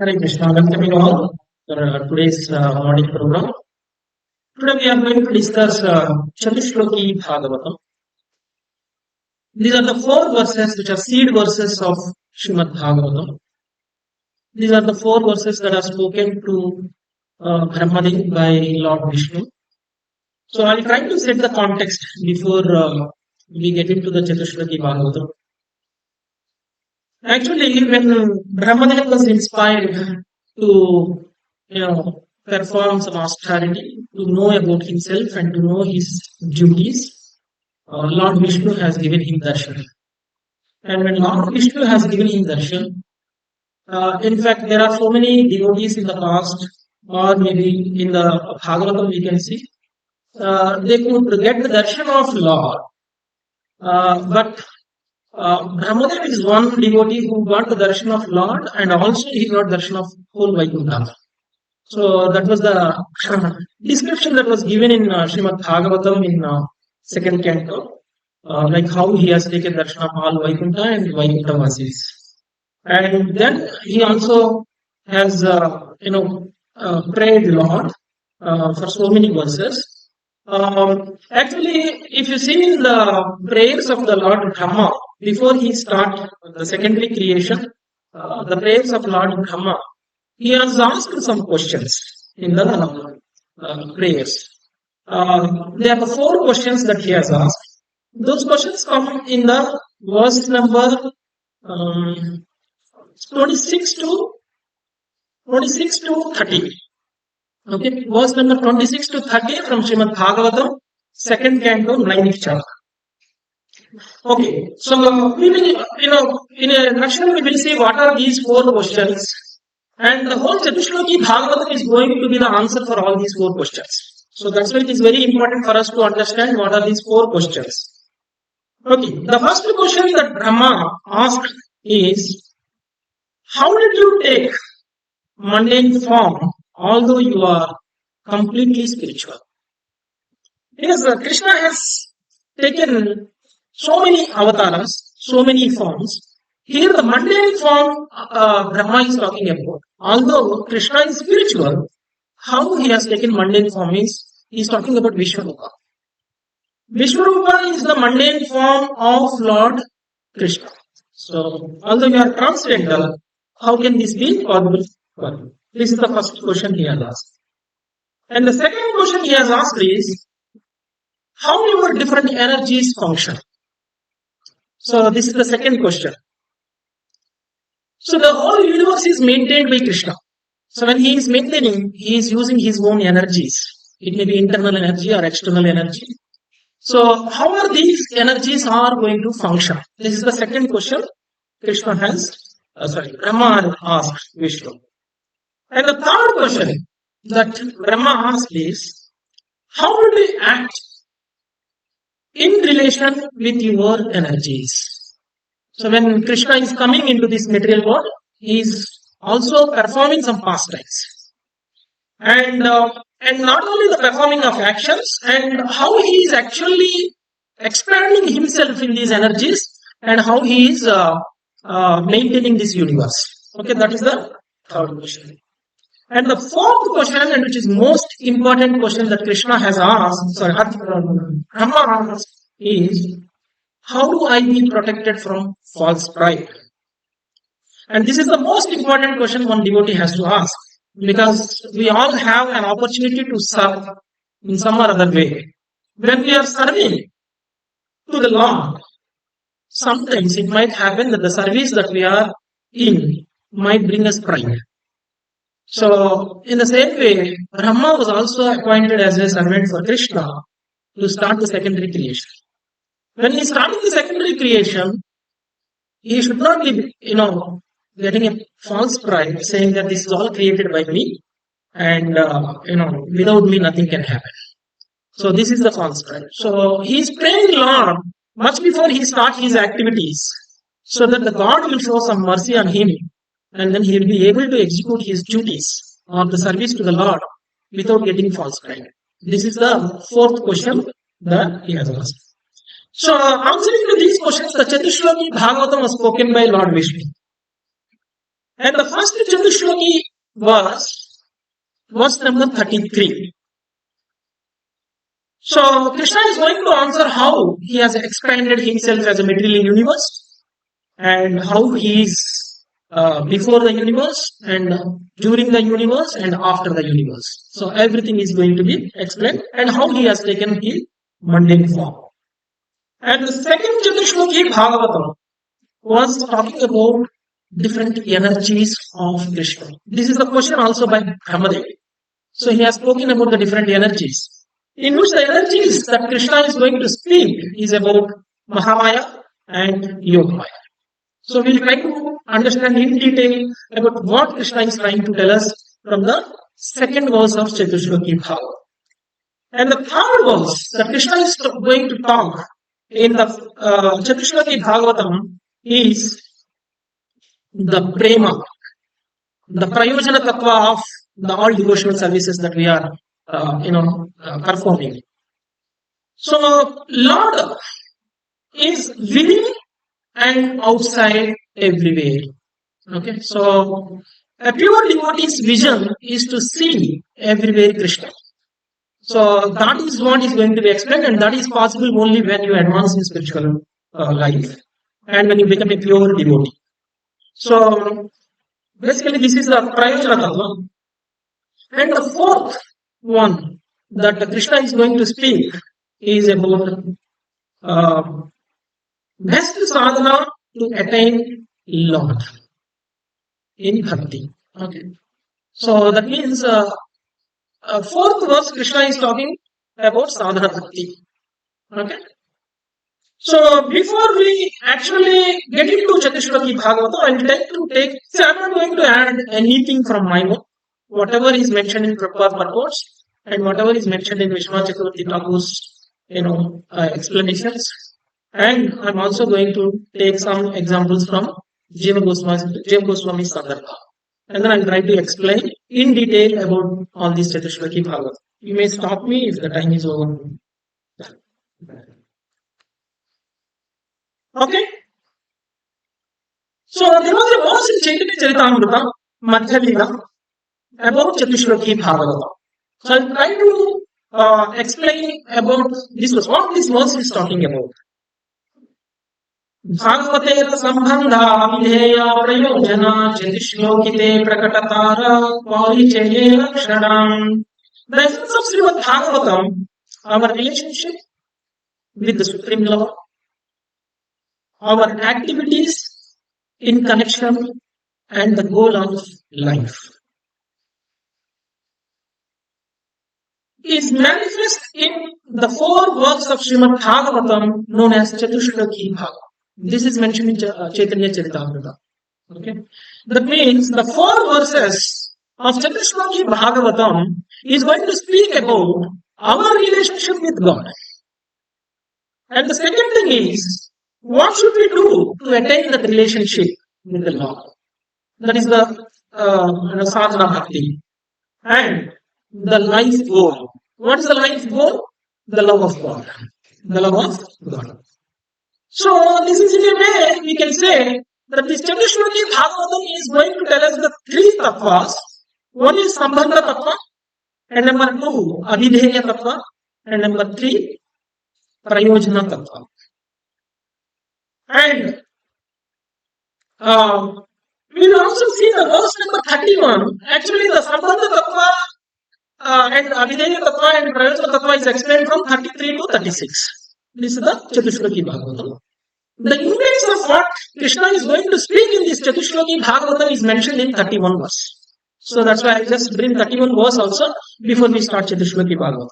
Hare Krishna, welcome you all for today's morning program. Today we are going to discuss Chatuh Shloki Bhagavatam. These are the four verses which are seed verses of Srimad Bhagavatam. These are the four verses that are spoken to Brahmadev by Lord Vishnu. So I'll try to set the context before we get into the Chatuh Shloki Bhagavatam. Actually, when Brahmadev was inspired to, perform some austerity, to know about himself and to know his duties, Lord Vishnu has given him darshan. And when Lord Vishnu has given him darshan, in fact, there are so many devotees in the past, or maybe in the Bhagavatam we can see, they could get the darshan of Lord, but Brahmadev is one devotee who got the darshan of Lord, and also he got darshan of whole Vaikuntha. So that was the description that was given in Srimad Bhagavatam in second canto, like how he has taken darshan of all Vaikuntha and Vaikuntha Vasis. And then he also has, prayed Lord for so many verses. Actually, if you see in the prayers of the Lord Brahma, before he starts the secondary creation, the prayers of Lord Brahma, he has asked some questions in the prayers. There are the four questions that he has asked. Those questions come in the verse number 26 to 30. Okay, verse number 26 to 30 from Srimad Bhagavatam, second canto, 9th chapter. Okay, so we will, in a nutshell, we will see what are these four questions, and the whole Chatuh Shloki Bhagavatam is going to be the answer for all these four questions. So that's why it is very important for us to understand what are these four questions. Okay, the first question that Brahma asked is, how did you take mundane form although you are completely spiritual? Because Krishna has taken so many avatars, so many forms. Here the mundane form Brahma is talking about. Although Krishna is spiritual, how he has taken mundane form is, he is talking about Vishwarupa. Vishwarupa is the mundane form of Lord Krishna. So, although you are transcendental, how can this be possible? This is the first question he has asked. And the second question he has asked is, how your different energies function? So this is the second question. So the whole universe is maintained by Krishna. So when he is maintaining, he is using his own energies. It may be internal energy or external energy. So how are these energies are going to function? This is the second question Krishna has, Brahma asked Vishnu. And the third question that Brahma asked is, how would we act in relation with your energies? So when Krishna is coming into this material world, he is also performing some pastimes. And not only the performing of actions, and how he is actually expanding himself in these energies, and how he is maintaining this universe. Okay, that is the third question. And the fourth question, and which is most important question that Krishna has asked, Brahma asked, is, how do I be protected from false pride? And this is the most important question one devotee has to ask, because we all have an opportunity to serve in some or other way. When we are serving to the Lord, sometimes it might happen that the service that we are in might bring us pride. So, in the same way, Brahma was also appointed as a servant for Krishna to start the secondary creation. When he started the secondary creation, he should not be, getting a false pride, saying that this is all created by me, and, without me nothing can happen. So, this is the false pride. So, he is praying Lord much before he starts his activities, so that the God will show some mercy on him, and then he will be able to execute his duties or the service to the Lord without getting false pride. This is the fourth question that he has asked. So, answering to these questions, the Chatuh Shloki Bhagavatam was spoken by Lord Vishnu. And the first Chatuh Shloki verse number 33. So Krishna is going to answer how he has expanded himself as a material universe, and how he is before the universe, and during the universe, and after the universe. So everything is going to be explained, and how he has taken his mundane form. And the second Shloki Bhagavatam was talking about different energies of Krishna. This is the question also by Brahmadev. So he has spoken about the different energies, in which the energies that Krishna is going to speak is about Mahamaya and Yogamaya. So we'll try to understand in detail about what Krishna is trying to tell us from the second verse of Chatuh Shloki Bhagavatam. And the third verse that Krishna is going to talk in the Chatuh Shloki Bhagavatam is the prema, the prayojana tattva of the all devotional services that we are performing. So Lord is within and outside everywhere. Okay, so a pure devotee's vision is to see everywhere Krishna. So that is what is going to be explained, and that is possible only when you advance in spiritual life and when you become a pure devotee. So basically this is the Prayojana Tattva. And the fourth one that Krishna is going to speak is about best sadhana to attain Lord in bhakti. Okay, so that means fourth verse Krishna is talking about sadhana bhakti. Okay, so before we actually get into Chatuh Shloki Bhagavatam, I would like to take. See, I'm not going to add anything from my own. Whatever is mentioned in Prabhupada purports and whatever is mentioned in Vishwanath Chakravarti Thakur's explanations, and I'm also going to take some examples from Jiva Goswami's Sandarbha, and then I'll try to explain in detail about all these Chatuh Shloki Bhagavatam. You may stop me if the time is over. Okay, so there was a verse in Chaitanya Charitamrita, Madhya Lila, about Chatuh Shloki Bhagavatam. So I'll try to explain about this verse, what this verse is talking about. Bhagavate sambandha videya prayojana chatushlokite prakatatara parichaye lakshanam. The essence of Srimad Bhagavatam, our relationship with the Supreme Lord, our activities in connection, and the goal of life, is manifest in the four works of Srimad Bhagavatam known as Chatuh Shloki Bhagavatam. This is mentioned in Chaitanya Charitamrita. Okay, that means the four verses of Chatuh Shloki Bhagavatam is going to speak about our relationship with God. And the second thing is, what should we do to attain that relationship with the Lord? That is the sadhana bhakti. And the life goal. What is the life goal? The love of God. The love of God. So this is, in a way, we can say that this Chatuh Shloki Bhagavatam is going to tell us the three tattvas. One is Sambandha tattva, and number two, Abhidheya tattva, and number three, Prayojana tattva. And we will also see the verse number 31. Actually, the Sambandha tattva and Abhidheya tattva and Prayojana tattva is explained from 33 to 36. This is the Chatuh Shloki Bhagavatam. The index of what Krishna is going to speak in this Chatuh Shloki Bhagavatam is mentioned in 31 verse. So that's why I just bring 31 verse also before we start Chatuh Shloki Bhagavatam.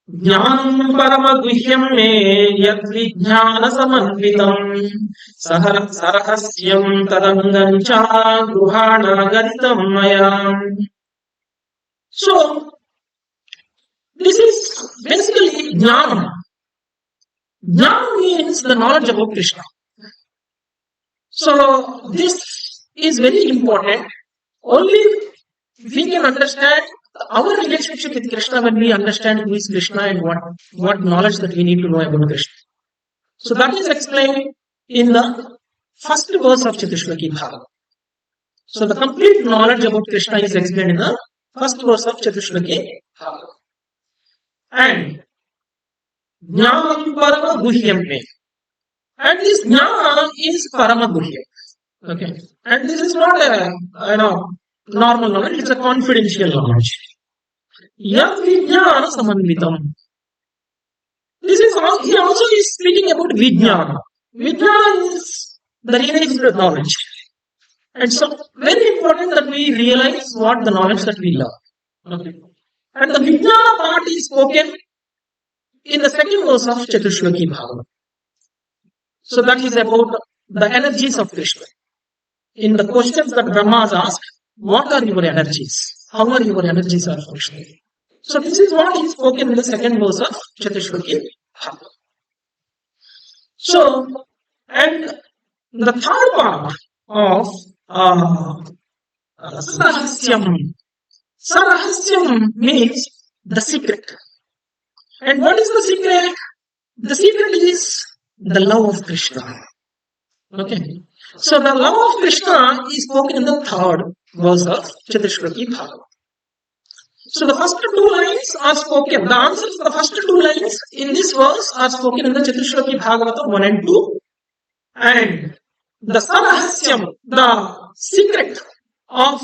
Jnanam parama guhyam me yad vijnana samanvitam sarahasyam tadangam cha gruhana gaditam maya. So this is basically jnana. Jnana means the knowledge about Krishna. So this is very important. Only we can understand our relationship with Krishna when we understand who is Krishna and what knowledge that we need to know about Krishna. So that is explained in the first verse of Chatuh Shloki Bhagavatam. So the complete knowledge about Krishna is explained in the first verse of Chatuh. And Jnanam Parama Guhyam me. And this Jnana is Parama Guhyam. Okay. And this is not a normal knowledge, it's a confidential knowledge. Yat Vijnana Samanvitam. This is all, he also is speaking about Vijnana. Vijnana is the realized knowledge. And so, very important that we realize what the knowledge that we learn. Okay. And the Vijnana part is spoken in the second verse of Chatuh Bhagavatam. So that is about the energies of Krishna. In the questions that Brahma has asked, what are your energies? How are your energies are functioning? So this is what is spoken in the second verse of Chatuh Bhagavatam. So, and the third part of Sarahasyam. Sarahasyam means the secret. And what is the secret? The secret is the love of Krishna. Okay. So the love of Krishna is spoken in the third verse of Chatuh Bhagavatam. So the first two lines are spoken. The answers to the first two lines in this verse are spoken in the Chatuh Bhagavatam 1 and 2. And the Sarahasyam, the secret of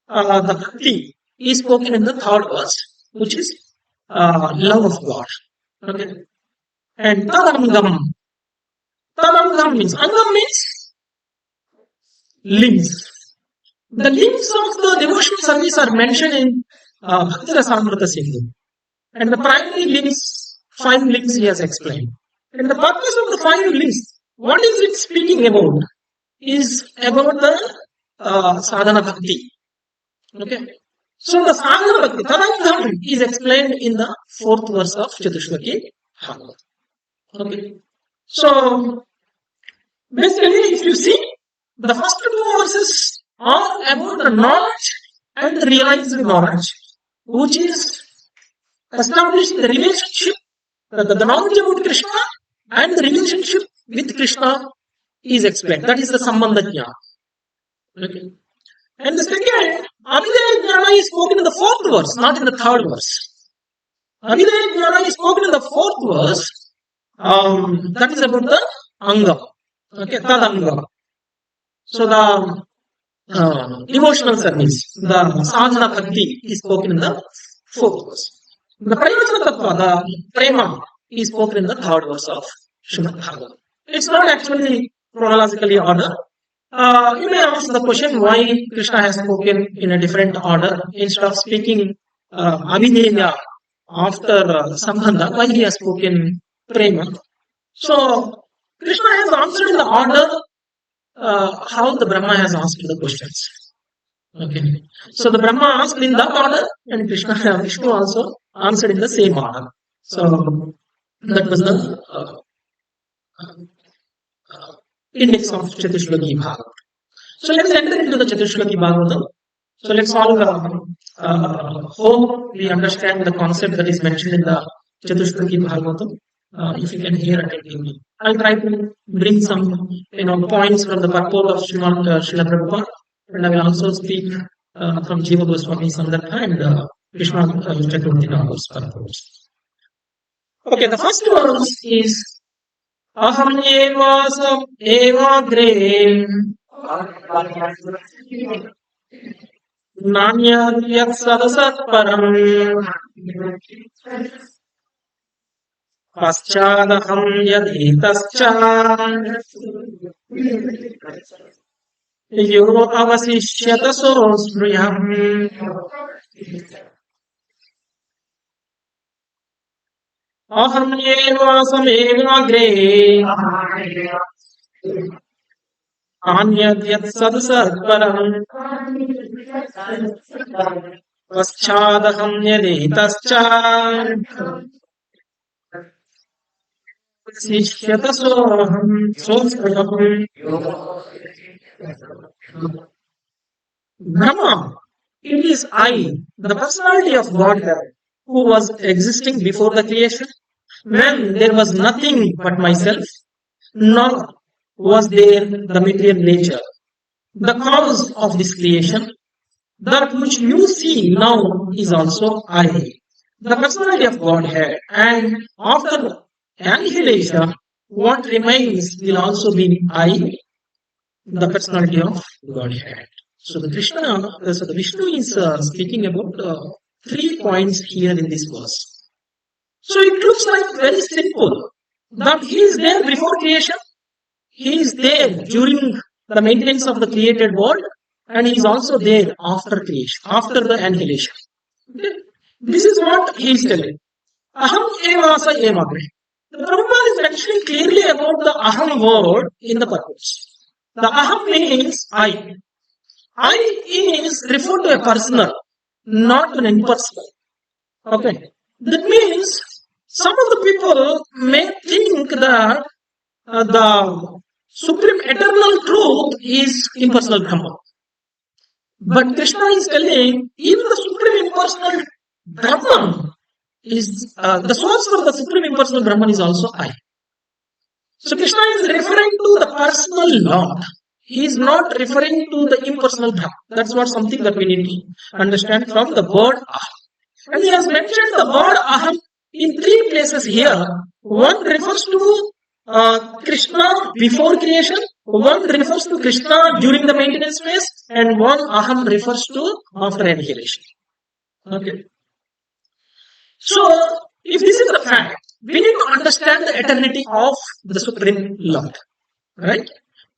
the bhakti, is spoken in the third verse, which is love of God. Okay. And Tadangam. Tadangam means, Angam means limbs. The limbs of the devotional service are mentioned in Bhakti Rasamrita Sindhu. And the primary limbs, 5 limbs he has explained. And the purpose of the 5 limbs, what is it speaking about? Is about the sadhana bhakti. Okay. So the sadhana bhakti, Tadangam, is explained in the 4th verse of Chatuh Bhagavatam. Okay. So basically, if you see, the first 2 verses are about the knowledge and the realized knowledge, which is establishing the relationship, the knowledge about Krishna and the relationship with Krishna is explained. That is the Sambandha Jnana. Okay. And the second, Abhidaya Jnana is spoken in the 4th verse, not in the 3rd verse. Abhidaya Jnana is spoken in the 4th verse. That is about the Angam. Okay, Tadangam. So the devotional service, the sadhana bhakti is spoken in the 4th verse. The Prayojana Tattva, the Prema, is spoken in the 3rd verse of Srimad Bhagavatam. It's not actually chronologically ordered. You may ask the question why Krishna has spoken in a different order instead of speaking Abhideya after Sambandha, why he has spoken Prema. So Krishna has answered in the order how the Brahma has asked the questions. Okay. So the Brahma asked in that order and Vishnu also answered in the same order. So that was the index of Chatuh Bhagavatam. So let's enter into the Chatuh Bhagavatam. So let's all hope we understand the concept that is mentioned in the Chatuh Bhagavatam. If you can hear attentively, I'll try to bring some points from the purport of Srila Prabhupada, and I will also speak from Jiva Goswami Sandarbha and Krishna Chakravarti Thakur's purports. Okay, the first verse is Aham Evasam Evagre Nanyat Yat Sadasat Param Paschadaham Yadhitascha Yo Avasishyata Sosriyam Aham Evasam Evagre Anyat Yat Sadasat Param Paschadaham Yadhitascha Brahma, it is I, the personality of Godhead, who was existing before the creation, when there was nothing but myself, nor was there the material nature. the cause of this creation. That which you see now is also I, the personality of Godhead. And after annihilation, what remains will also be I, the personality of Godhead. So the Vishnu is speaking about 3 points here in this verse. So it looks like very simple that he is there before creation, he is there during the maintenance of the created world, and he is also there after creation, after the annihilation. Okay? This is what he is telling. Aham evasa evagre. The Prabhupada is mentioning clearly about the aham word in the purpose. The aham means I. I is referred to a personal, not an impersonal. Okay. That means some of the people may think that the supreme eternal truth is impersonal Brahman. But Krishna is telling even the supreme impersonal Brahman is the source of the supreme impersonal Brahman is also I. So Krishna is referring to the personal Lord. He is not referring to the impersonal Brahman. That's what something that we need to understand from the word Aham. And he has mentioned the word Aham in 3 places here. One refers to Krishna before creation, one refers to Krishna during the maintenance phase, and one Aham refers to after annihilation. Okay. So, if this is the fact, we need to understand the eternity of the Supreme Lord. Right?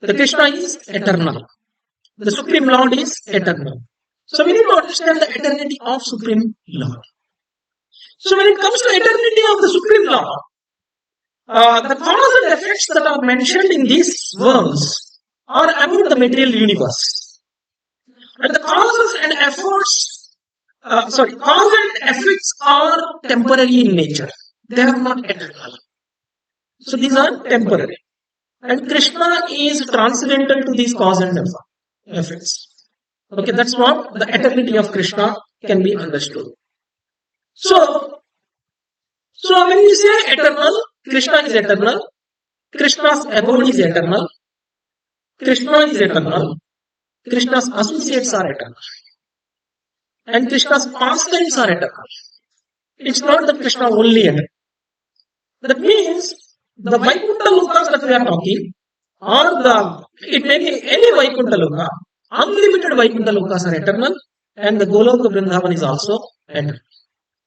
The Krishna is eternal. The Supreme Lord is eternal. So, we need to understand the eternity of Supreme Lord. So, when it comes to eternity of the Supreme Lord, the cause and effects that are mentioned in this verse are about the material universe. And the causes and cause and effects are temporary in nature. They are not eternal. So these are temporary. And Krishna is transcendental to these cause and effects. Okay, that's what the eternity of Krishna can be understood. So when you say eternal, Krishna is eternal, Krishna's abode is eternal, Krishna is eternal, Krishna's associates are eternal, and Krishna's pastimes are eternal. It's not that Krishna only eternal. That means the Vaikuntha Lokas that we are talking, or it may be any Vaikuntha Loka, unlimited Vaikuntha Lokas are eternal, and the Goloka Vrindavan is also eternal.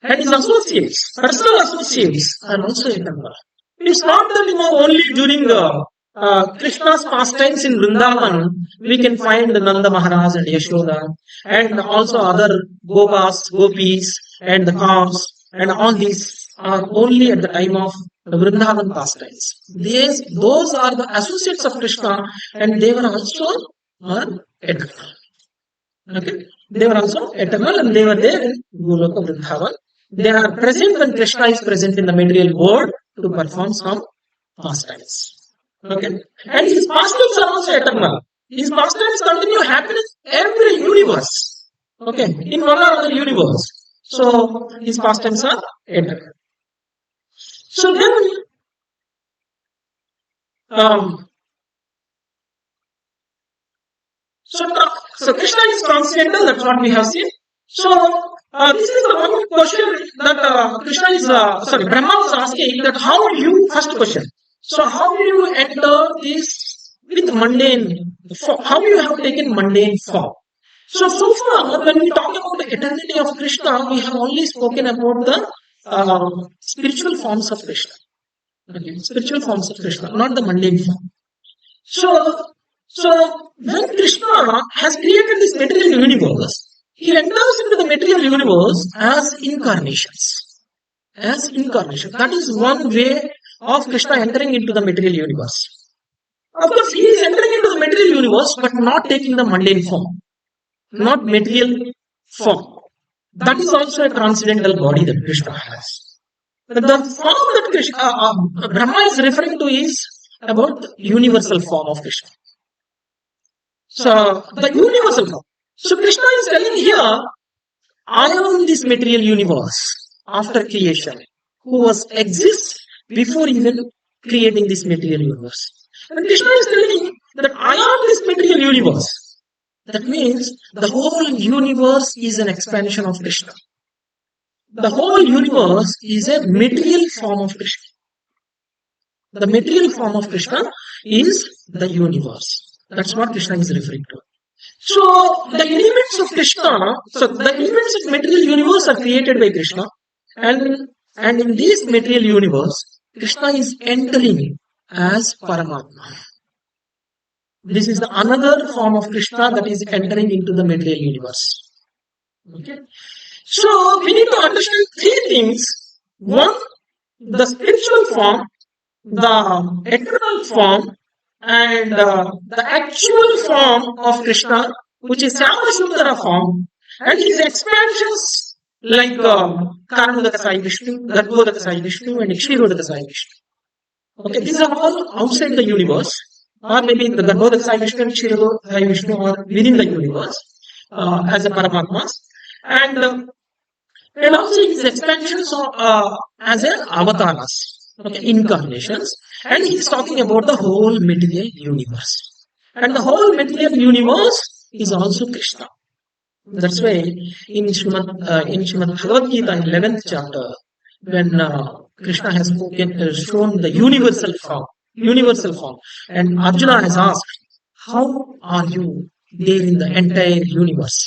And his associates, personal associates, are also eternal. It's not that only during Krishna's pastimes in Vrindavan, we can find Nanda Maharaj and Yashoda, and also other Gopas, Gopis, and the cows, and all these are only at the time of the Vrindavan pastimes. Those are the associates of Krishna, and they were also eternal. Okay? They were also eternal, and they were there in Goloka Vrindavan. They are present when Krishna is present in the material world to perform some pastimes. Okay? And his pastimes are also eternal. His pastimes continue happening every universe. Okay? In one or other universe. So, his pastimes are eternal. So then, so Krishna is transcendental, that's what we have seen. So, this is the one question that Brahma was asking, that first question. So, how do you enter this with mundane form? How you have taken mundane form? So far, when we talk about the eternity of Krishna, we have only spoken about the spiritual forms of Krishna. Okay, spiritual forms of Krishna, not the mundane form. So when Krishna has created this material universe, he enters into the material universe as incarnations. That is one way of Krishna entering into the material universe. Of course, he is entering into the material universe, but not taking the mundane form, not material form. That is also a transcendental body that Krishna has. The form that Brahma is referring to is about the universal form of Krishna. So, the universal form. So, Krishna is telling here, I am this material universe after creation, who exists before even creating this material universe. And Krishna is telling that I am this material universe. That means the whole universe is an expansion of Krishna. The whole universe is a material form of Krishna. The material form of Krishna is the universe. That's what Krishna is referring to. So the elements of Krishna, so the elements of material universe are created by Krishna, and in this material universe, Krishna is entering as Paramatma. This is the another form of Krishna that is entering into the material universe. Okay. So we need to understand three things. One, the spiritual form, the eternal form, and the actual form of Krishna, which is Sundara form, and his expansions like Karanodaka Sai Vishnu, Garbhodaka Sai Vishnu, and Kshirodaka Sai Vishnu. Okay, these are all outside the universe, or maybe the Garbhodaka Sai Vishnu and Kshirodaka Sai Vishnu are within the universe as a Paramatmas, and also his expansions as an avatars. Okay, incarnations, and he is talking about the whole material universe, and the whole material universe is also Krishna. That's why in Srimad Bhagavad Gita in 11th chapter, when Krishna has shown the universal form, and Arjuna has asked, "How are you there in the entire universe?"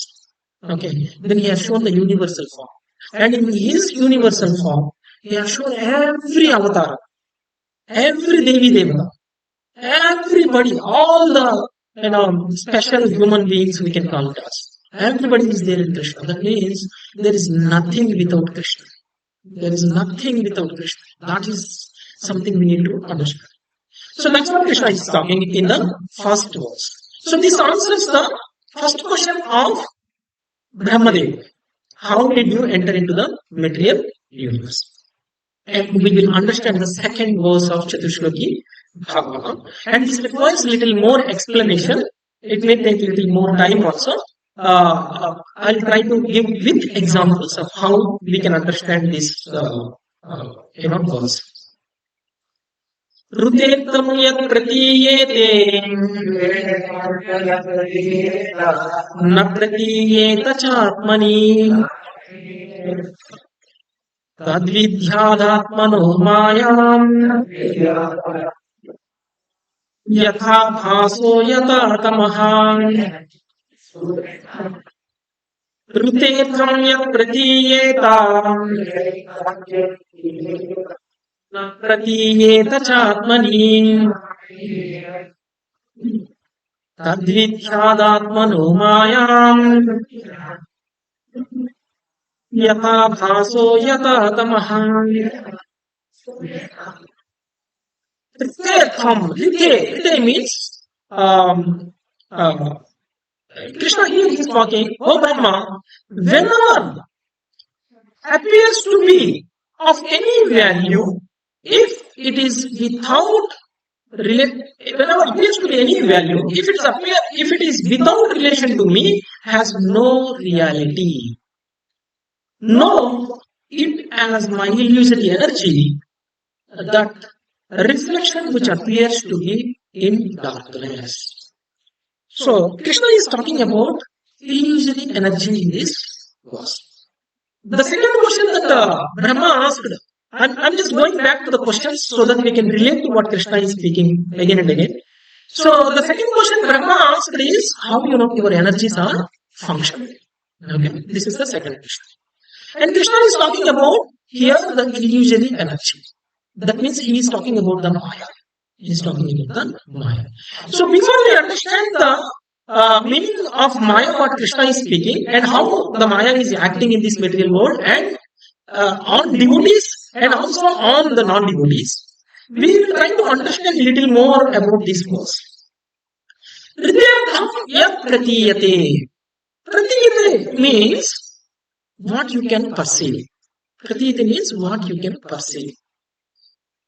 Okay, then he has shown the universal form, and in his universal form, he has shown every avatar, every Devi Devata, everybody, all the special human beings we can call it as. Everybody is there in Krishna. That means there is nothing without Krishna. There is nothing without Krishna. That is something we need to understand. So that's what Krishna is talking in the first verse. So this answers the first question of Brahmadev. How did you enter into the material universe? And we will understand the second verse of Chatuh Shloki Bhagavatam. And this requires a little more explanation. It may take a little more time also. I'll try to give with examples of how we can understand this verse. Rutetam yat pratiyete na pratiyeta chātmani tadvidhyādatmano māyām yatha bhāso yata tamahā Rutetam yat pratiyeta na pratiyeta chātmani tadvidhyādatmano māyām yatha bhāso yata tamahā. Rite means Krishna here is talking, oh Brahma, whenever appears to be of any value, if it is without whenever appears to be any value, if it is without relation to me, has no reality. Know it as my illusory energy, that reflection which appears to be in darkness. So Krishna is talking about illusory energy in this verse. The second question that Brahma asked, I'm just going back to the questions so that we can relate to what Krishna is speaking again and again. So the second question Brahma asked is, how you know your energies are functioning? Okay, this is the second question. And Krishna is talking about here the illusory energy. That means he is talking about the Maya. He is talking about the Maya. So before we understand the meaning of Maya, what Krishna is speaking, and how the Maya is acting in this material world, and on devotees and also on the non-devotees, we will try to understand a little more about this verse. Hridayam yat pratiyate. Pratiyate means what you can perceive. Pratiyate means what you can perceive.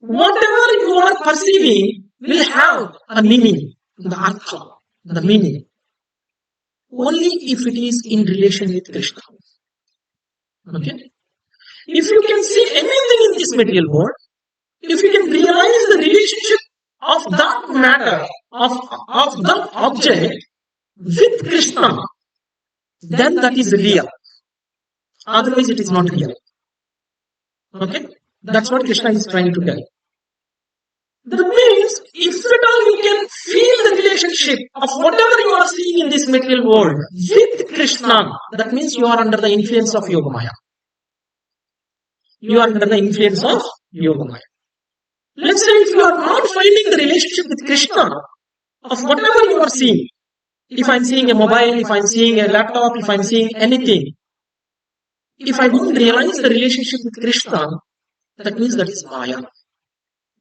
Whatever you are perceiving will have a meaning, the artha, the meaning, only if it is in relation with Krishna. Okay? If you can see anything in this material world, if you can realize the relationship of that matter, of that object with Krishna, then that is real. Otherwise, it is not real. Okay? That's what Krishna is trying to tell. That means, if at all you can feel the relationship of whatever you are seeing in this material world with Krishna, that means you are under the influence of Yogamaya. You are under the influence of Yogamaya. Let's say if you are not finding the relationship with Krishna of whatever you are seeing, if I'm seeing a mobile, if I'm seeing a laptop, if I'm seeing anything, if I don't realize the relationship with Krishna, that means that is Maya.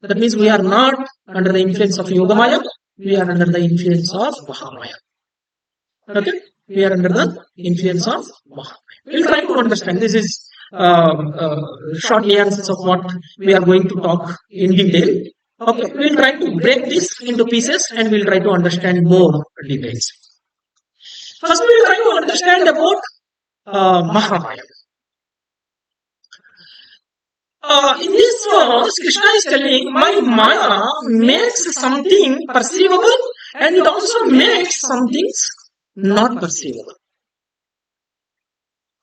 That means we are not under the influence of Yogamaya, we are under the influence of Mahamaya. Okay? We are under the influence of Mahamaya. We'll try to understand. This is short nuances of what we are going to talk in detail. Okay, we'll try to break this into pieces and we'll try to understand more details. First, we'll try to understand about Mahamaya. In this verse, Krishna is telling, my Maya makes something perceivable and it also makes some things not perceivable.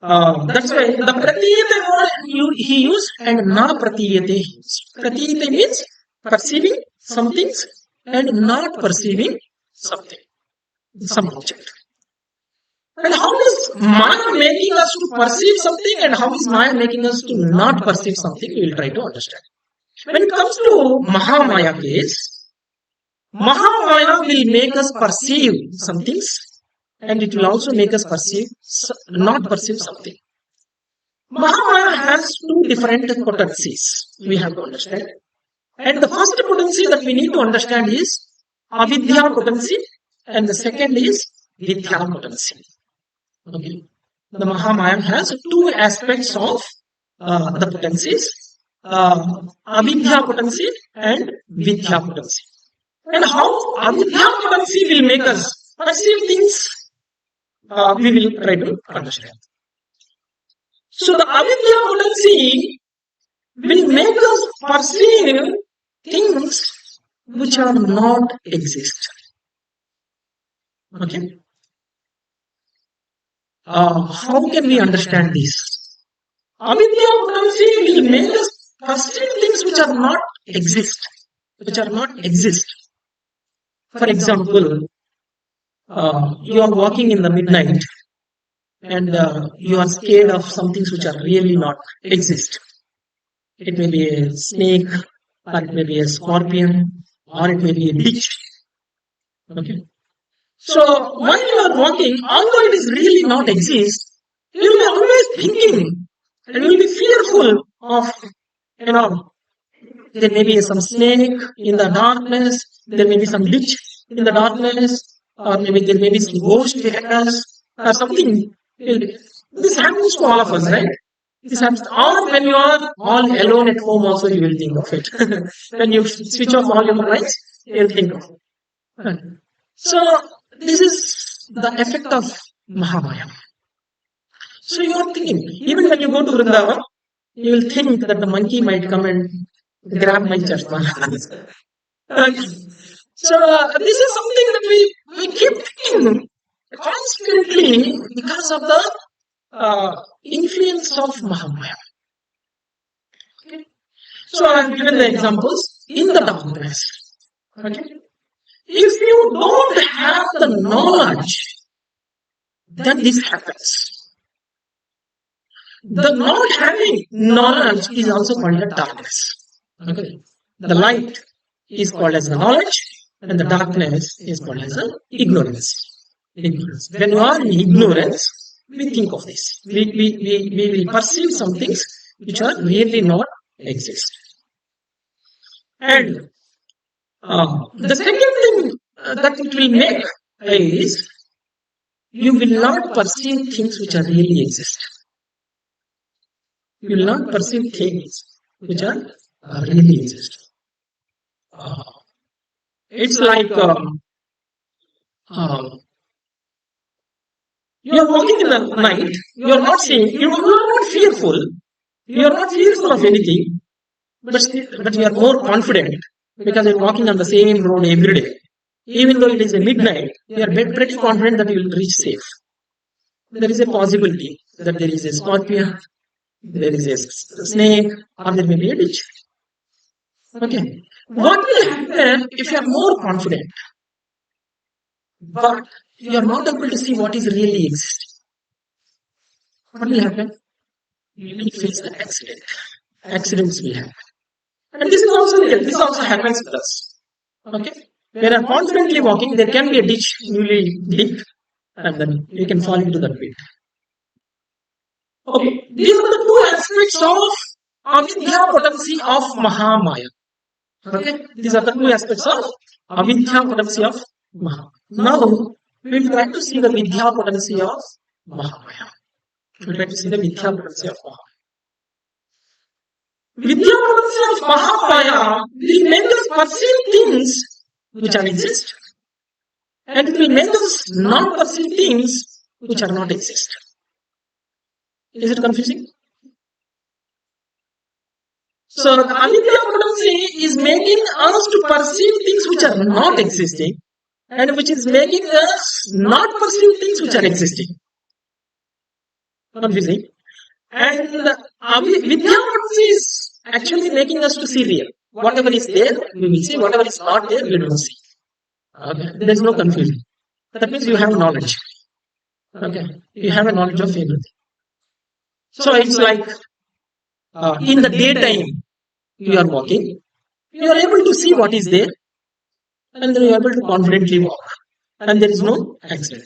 That's why the pratiyate word he used and na pratiyate he used. Pratiyate means perceiving some things and not perceiving something, some object. And how is Maya making us to perceive something and how is Maya making us to not perceive something? We will try to understand. When it comes to Mahamaya case, Mahamaya will make us perceive some things and it will also make us not perceive something. Mahamaya has two different potencies we have to understand. And the first potency that we need to understand is avidya potency and the second is vidya potency. Okay. The Mahamaya has two aspects of the potencies, avidya potency and vidya potency. And how avidya potency will make us perceive things, we will try to understand. So the avidya potency will make us perceive things which are not exist. Okay. How can we understand this? Avidya potency will make us perceive things which are not exist. For example, you are walking in the midnight and you are scared of some things which are really not exist. It may be a snake, or it may be a scorpion, or it may be a beach. Okay. So while you are walking, although it is really not exist, you will be always thinking and you will be fearful of, there may be some snake in the darkness, there may be some ditch in the darkness, or maybe there may be some ghost behind us, or something. This happens to all of us, right? This happens, or when you are all alone at home also you will think of it. When you switch off all your lights, you will think of it. So, this is the effect of Mahamaya. So you are thinking, even when you go to Vrindavan, you will think that the monkey might come and grab my chashma. So this is something that we keep thinking constantly because of the influence of Mahamaya. Okay. So I have given the examples in the darkness. Okay. If you don't have the knowledge, then this happens. The not having knowledge is also called the darkness. Okay. The light is called as the knowledge and the darkness is called as the ignorance. When you are in ignorance, we think of this. We will perceive some things which are really not exist. And the second thing that it will make is you will not perceive things which are really exist. You will not perceive things which are really exist. It's like you are walking in the night, you are not seeing, you are not fearful, of anything, but you are more confident because you are walking on the same road every day. Even though it is a midnight, you are pretty confident that you will reach safe. There is a possibility that there is a scorpion, there is a snake, or there may be a ditch. Okay. What will happen if you are more confident, but you are not able to see what is really existing? What will happen? You will face the accident. Accidents will happen. And this is also real. This also happens with us. Okay. When I'm confidently walking, there can be a ditch newly digged, and then you can fall into that pit. Okay. These are the two aspects of avidya potency of Mahamaya. Okay. These are the two aspects of avidya potency of Mahamaya. Now, we will try to see the vidya potency of Mahamaya. We will try to see the vidya potency of Mahamaya. Vidya potency of Mahamaya will make us perceive things which are exist, and it will make us not perceive things which are not exist. Is it confusing? So the avidya potency is making us to perceive things which are not existing, and which is making us not perceive things which are existing. Confusing. And vidya potency is actually making us to see real. Whatever is there, we will see. Whatever is not there, we will see. Okay. There is no confusion. That means you have knowledge. Okay. You have a knowledge of everything. So it's like in the daytime, you are walking, you are able to see what is there, and then you are able to confidently walk, and there is no accident.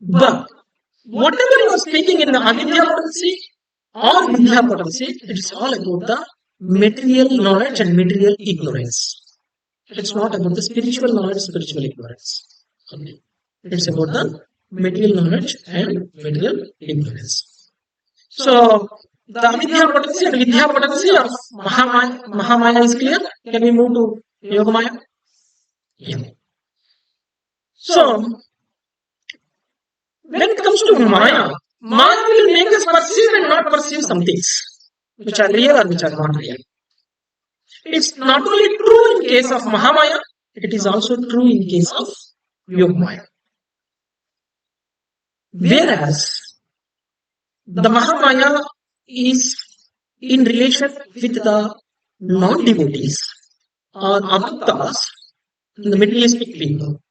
But whatever you are speaking in the avidya potency or vidya potency, it is all about the material knowledge and material ignorance. It's not about the spiritual knowledge, spiritual ignorance. Okay. It's about the material knowledge and material ignorance. So, the avidya potency and vidya potency of Mahamaya is clear. Can we move to Yogamaya? Yeah. So, when it comes to Maya, Maya will make us perceive and not perceive some things which are real or which are not real. It's not only true in case of Mahamaya, it is also true in case of Yogamaya. Whereas the Mahamaya is in relation with the non-devotees or avatars, the materialistic people,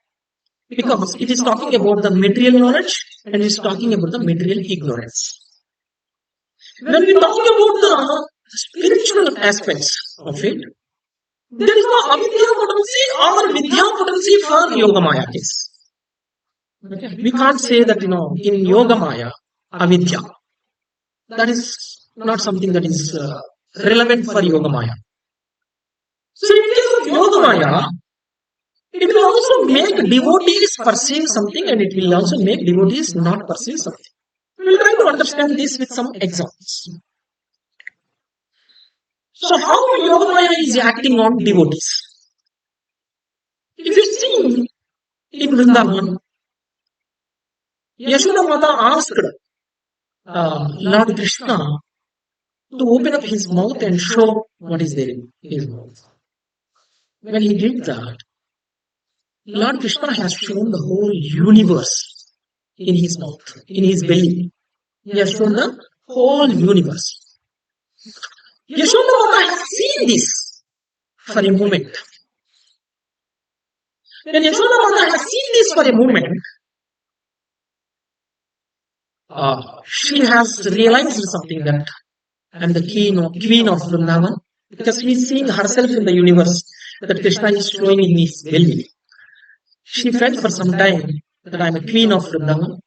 because it is talking about the material knowledge and it is talking about the material ignorance. When we talk about the spiritual aspects of it, there is no avidya potency or vidya potency for Yogamaya case. Okay. We can't say that, in Yogamaya, avidya. That is not something that is relevant for Yogamaya. So in case of Yogamaya, it will also make devotees perceive something and it will also make devotees not perceive something. We will try to understand this with some examples. So how Yogamaya is acting on devotees? If you see in Vrindavan, Yashoda Mata asked Lord Krishna to open up his mouth and show what is there in his mouth. When he did that, Lord Krishna has shown the whole universe in his mouth, in his belly. He has shown the whole universe. Yashoda has seen this for a moment. When Yashoda has seen this for a moment, she has realized something, that I am the queen of Vrindavan, because she is seeing herself in the universe that Krishna is showing in his belly. She felt for some time that I am a queen of Vrindavan,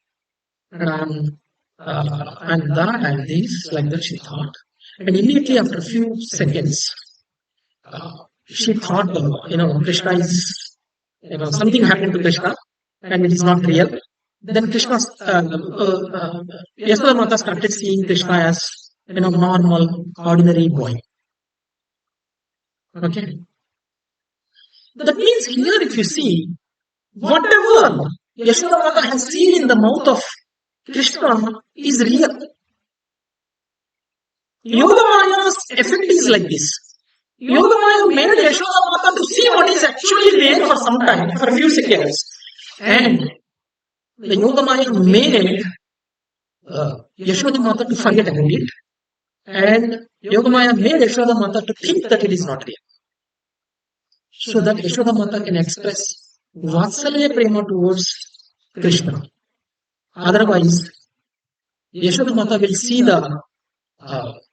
and that I am this, like that she thought. And immediately after a few seconds, she thought, Krishna is, something happened to Krishna, and it is not real. Then Krishna, Yashoda Mata started seeing Krishna as, normal, ordinary boy. Okay. That means here, if you see, whatever Yashoda Mata has seen in the mouth of Krishna is real. Yogamaya's effect is like this. Yogamaya made Yashoda Mata to see what is actually there for some time, for a few seconds. And the Yogamaya made Yashoda Mata to forget about it. And Yogamaya made Yashoda Mata to think that it is not real. So that Yashoda Mata can express Vatsalya Prema towards Krishna. Otherwise, Yashoda Mata will see the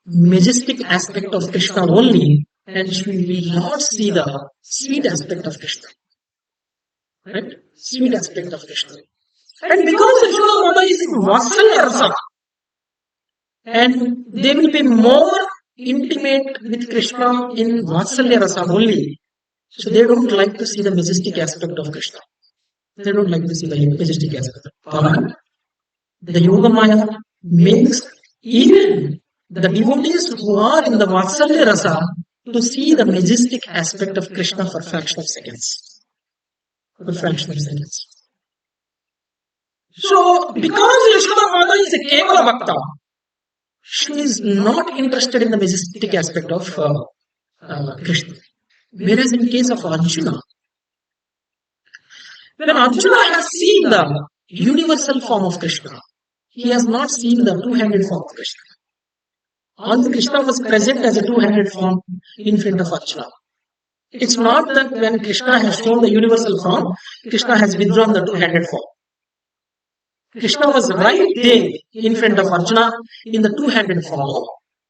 majestic aspect of Krishna only, and she will not see the sweet aspect of Krishna. Right? Sweet aspect of Krishna. And because Yashoda Mata is in Vatsalya Rasa, and they will be more intimate with Krishna in Vatsalya Rasa only. So they don't like to see the majestic aspect of Krishna. They don't like to see the majestic aspect. But the Yogamaya makes even the devotees who are in the Vatsalya Rasa to see the majestic aspect of Krishna for fraction of seconds. For fraction of seconds. So, because Yashoda Mata is a Kevala Bhakta, she is not interested in the majestic aspect of Krishna. Whereas in case of Arjuna, when Arjuna has seen the universal form of Krishna, he has not seen the two-handed form of Krishna. Although Krishna was present as a two-handed form in front of Arjuna. It's not that when Krishna has shown the universal form, Krishna has withdrawn the two-handed form. Krishna was right there in front of Arjuna in the two-handed form.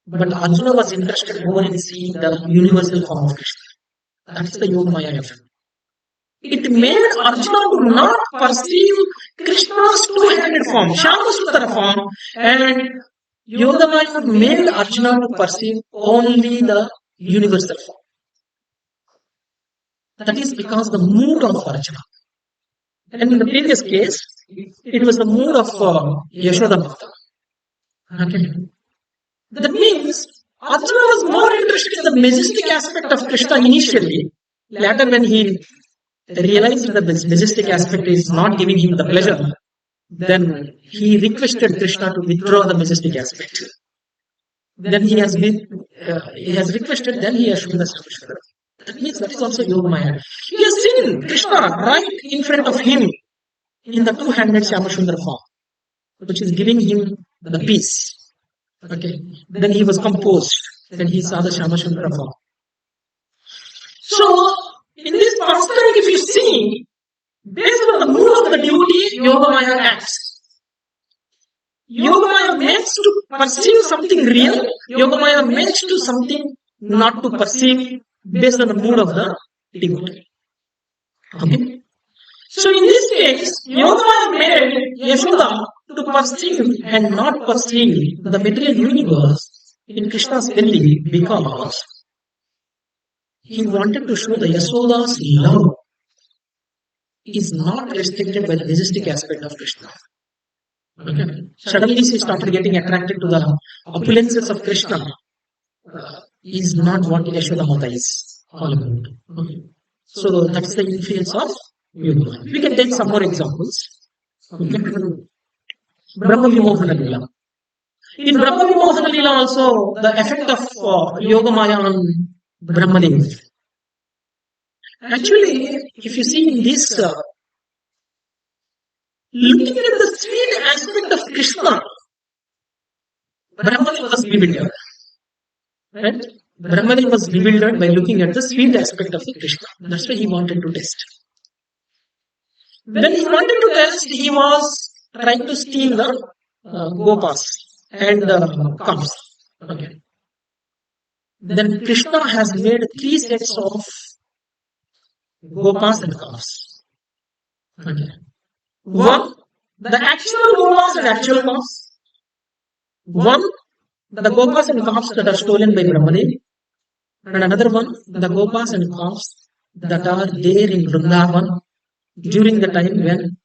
But Arjuna was interested more in seeing the universal form of Krishna. That's the Yogamaya effect. It made Arjuna to not perceive Krishna's two-handed form, Shyamasutra form, and Yogamaya made Arjuna to perceive only the universal form. That is because the mood of Arjuna. And in the previous case, it was the mood of Yashoda Mata. Okay. That means Arjuna was more interested in the majestic aspect of Krishna initially. Later, when he realized that the majestic aspect is not giving him the pleasure, then he requested Krishna to withdraw the majestic aspect. Then he has requested, then he has shown the Sarjapur. That means that is also Yogamaya. He has seen Krishna right in front of him in the two-handed Shyamasutra form, which is giving him the peace. Okay. Then he was composed. Then he saw the Shyamasutra form. So, in this pastime, if you see, based on the mood of the devotee, Yogamaya acts. Yogamaya makes to perceive something real. Yogamaya makes to something not to perceive based on the mood of the devotee. Okay. So in this case, Yogamaya made Yashoda to perceive and not perceive the material universe in Krishna's belly because he wanted to show the Yashoda's love is not restricted by the majestic aspect of Krishna. Okay. Suddenly she started getting attracted to the opulences of Krishna. Is not what Yashoda Mata is all about. Okay. So that's the influence of Yoga. We can take some more examples. Okay. Brahma Vimohana Lila. In Brahma Vimohana Lila also, the effect of Yogamaya on Brahmadev. Actually, if you see in this, looking at the sweet aspect of Krishna, Brahmadev was bewildered. Right? Brahmadev was bewildered by looking at the sweet aspect of the Krishna. That's why he wanted to test. When he wanted to test, he was trying to steal the gopas and cows. Okay. Then Krishna has made 3 sets of gopas and cows. Okay. One, the actual gopas and actual cows. One, the gopas and cows that are stolen by Brahmadev. And another one, the gopas and cows that are there in Vrindavan during the time when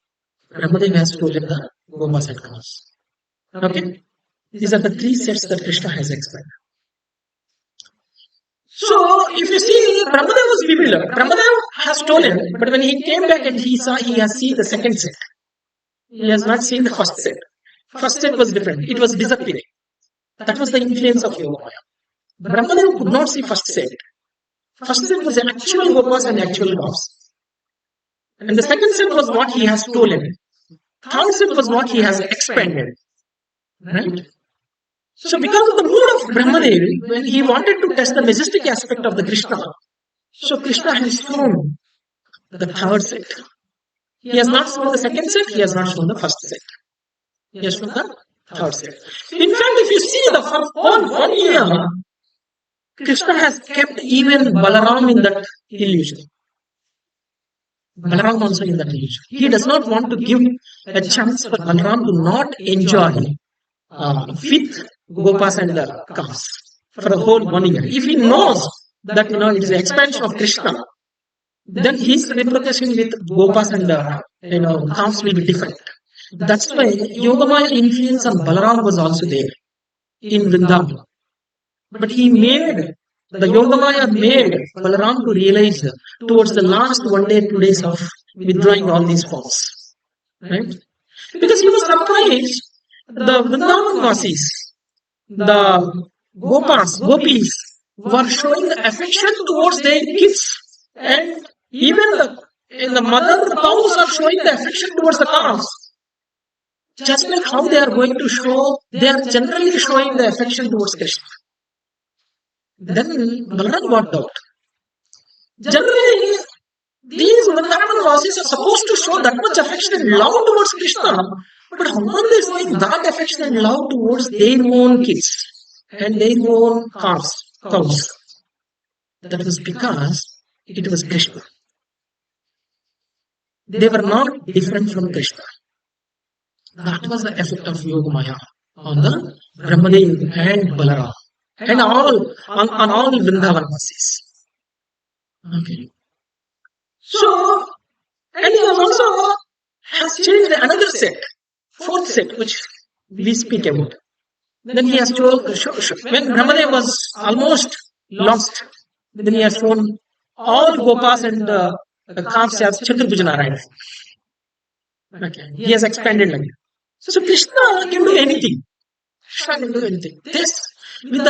Brahmadev has stolen the gopas and cows. Okay? These are the 3 sets that Krishna has explained. So, if you see, Brahmadev was bewildered. Brahmadev has stolen, but when he came back and he has seen the second set. He has not seen the first set. First set was different. It was disappearing. That was the influence of Yogamaya. Brahmadev could not see first set. First set was the actual gopas and actual cows. And the second set was what he has stolen. Third set was what he has expanded. Right? So because of the mood of Brahmadev, when he wanted to test the majestic aspect of the Krishna, so Krishna has shown the third set. He has not shown the second set, he has not shown the first set. He has shown the third set. In fact, if you see the whole 1 year, Krishna has kept even Balaram in that illusion. Balaram also in that illusion. He does not want to give a chance for Balaram to not enjoy with Gopas and cows for the whole 1 year. If he knows that it is the expansion of Krishna, then his representation with Gopas and cows will be different. That's why Yogamaya influence on Balaram was also there in Vrindavan. But the Yogamaya made Balaram to realize towards the last 1 day, 2 days of withdrawing all these forms. Right? Because he was surprised, the Vrindavan Vasis, the Gopis, were showing affection towards their kids. And even the mother cows are showing the affection towards the calves. Just like how they are going to show, they are generally showing the affection towards Krishna. Then Balaram got doubt. Generally, these Vrindavan Vasis are supposed to show that much affection and love towards Krishna, but how are they showing that affection and love towards their own kids and their own cows? That was because it was Krishna. They were not different from Krishna. That was the effect of Yogamaya on the Brahmadev and Balaram and on all Vrindavan Vasis. Okay. So, and he also has changed another set, fourth set, which we speak about. Then he has told, when Brahmadev was almost lost, then he has shown all Gopas and calves as Chaturbhujanarayana. Okay. He has expanded like that. So Krishna can do anything. This, with